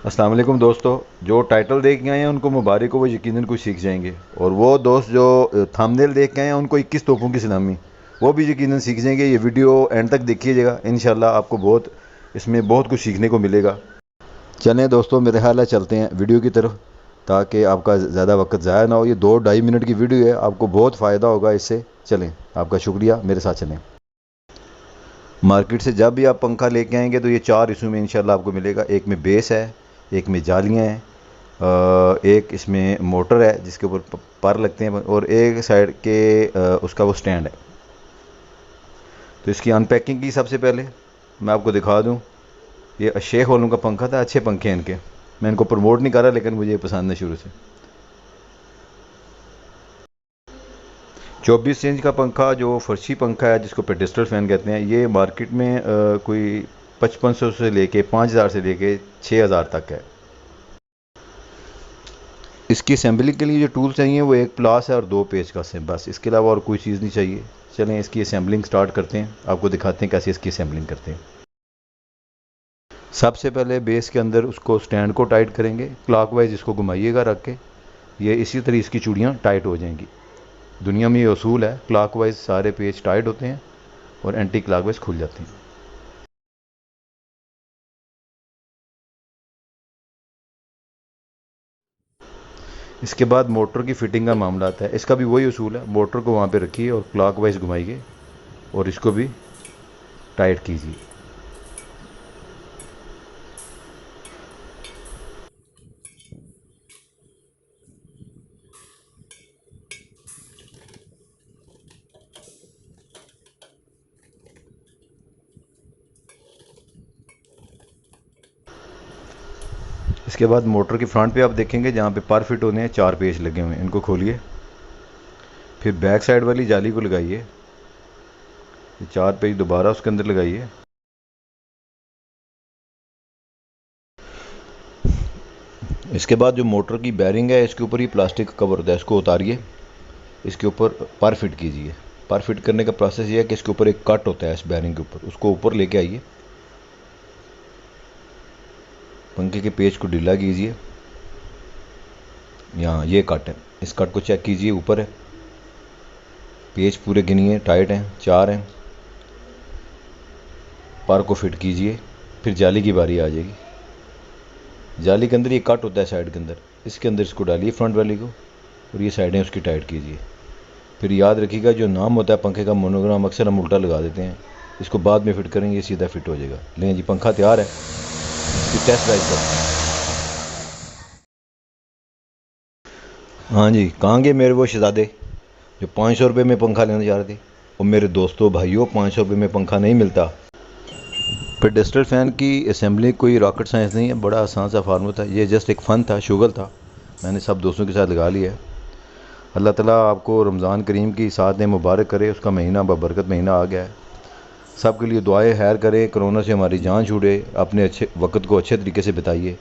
अस्सलाम वालेकुम दोस्तों। जो टाइटल देख के आए हैं उनको मुबारक हो, वो यकीनन कुछ सीख जाएंगे। और वो दोस्त जो थंबनेल देख के आए हैं उनको 21 तोपों की सलामी, वो भी यकीनन सीख जाएंगे। ये वीडियो एंड तक देखिएगा, इंशाल्लाह आपको इसमें बहुत कुछ सीखने को मिलेगा। चलें दोस्तों, मेरे ख्याल है चलते हैं वीडियो की तरफ, ताकि आपका ज़्यादा वक्त ज़ाया ना हो। ये 2-2.5 मिनट की वीडियो है, आपको बहुत फ़ायदा होगा इससे। चलें, आपका शुक्रिया, मेरे साथ चलें। मार्केट से जब भी आप पंखा लेके आएंगे तो ये 4 हिस्सों में इंशाल्लाह आपको मिलेगा। एक में बेस है, एक में जालियाँ हैं, एक इसमें मोटर है जिसके ऊपर पर लगते हैं, और एक साइड के उसका वो स्टैंड है। तो इसकी अनपैकिंग की सबसे पहले मैं आपको दिखा दूं। ये शेख वालों का पंखा था, अच्छे पंखे हैं इनके। मैं इनको प्रमोट नहीं कर रहा, लेकिन मुझे ये पसंद है शुरू से। 24 इंच का पंखा जो फर्शी पंखा है, जिसको पेडेस्टल फैन कहते हैं, ये मार्केट में कोई 5500 से लेके 5000 से लेके 6000 तक है। इसकी असेंबली के लिए जो टूल चाहिए वो एक प्लास है और 2 पेचकस हैं, बस। इसके अलावा और कोई चीज़ नहीं चाहिए। चलें इसकी असेंबलिंग स्टार्ट करते हैं, आपको दिखाते हैं कैसे इसकी असेंबलिंग करते हैं। सबसे पहले बेस के अंदर उसको स्टैंड को टाइट करेंगे, क्लॉकवाइज इसको घुमाइएगा रख के। ये इसी तरह इसकी चूड़ियाँ टाइट हो जाएंगी। दुनिया में ये असूल है, क्लॉकवाइज सारे पेच टाइट होते हैं और एंटी क्लॉकवाइज खुल जाते हैं। इसके बाद मोटर की फिटिंग का मामला आता है। इसका भी वही असूल है, मोटर को वहाँ पे रखिए और क्लॉकवाइज घुमाइए और इसको भी टाइट कीजिए। इसके बाद मोटर की फ्रंट पे आप देखेंगे जहाँ पे पर फिट होने हैं 4 पेच लगे हुए हैं, इनको खोलिए। फिर बैक साइड वाली जाली को लगाइए, ये 4 पेच दोबारा उसके अंदर लगाइए। इसके बाद जो मोटर की बैरिंग है, इसके ऊपर ही प्लास्टिक का कवर होता है, इसको उतारिए। इसके ऊपर पर फिट कीजिए। पर फिट करने का प्रोसेस ये है कि इसके ऊपर एक कट होता है, इस बैरिंग के ऊपर, उसको ऊपर लेके आइए। पंखे के पेच को ढीला कीजिए। यहाँ ये कट है, इस कट को चेक कीजिए, ऊपर है। पेच पूरे गिनिए, टाइट हैं, 4 हैं। पर को फिट कीजिए। फिर जाली की बारी आ जाएगी। जाली के अंदर ये कट होता है साइड के अंदर, इसके अंदर इसको डालिए फ्रंट वाली को, और ये साइडें उसकी टाइट कीजिए। फिर याद रखिएगा जो नाम होता है पंखे का, मोनोग्राम, अक्सर हम उल्टा लगा देते हैं, इसको बाद में फिट करेंगे, सीधा फिट हो जाएगा। लेकिन जी पंखा तैयार है, इसकी टेस्ट ड्राइव करते हैं। हाँ जी, कहाँ गए मेरे वो शहजादे जो 500 रुपये में पंखा लेने जा रहे थे? और मेरे दोस्तों भाइयों, 500 रुपये में पंखा नहीं मिलता। पेडेस्टल फ़ैन की असेंबली कोई रॉकेट साइंस नहीं है, बड़ा आसान सा फार्मूला था। ये जस्ट एक फ़न था, शुगल था, मैंने सब दोस्तों के साथ लगा लिया है। अल्लाह ताला आपको रमज़ान करीम की साथ में मुबारक करे। उसका महीना बबरकत महीना आ गया है। सब के लिए दुआएं खैर करें, कोरोना से हमारी जान छूटे। अपने अच्छे वक्त को अच्छे तरीके से बिताइए।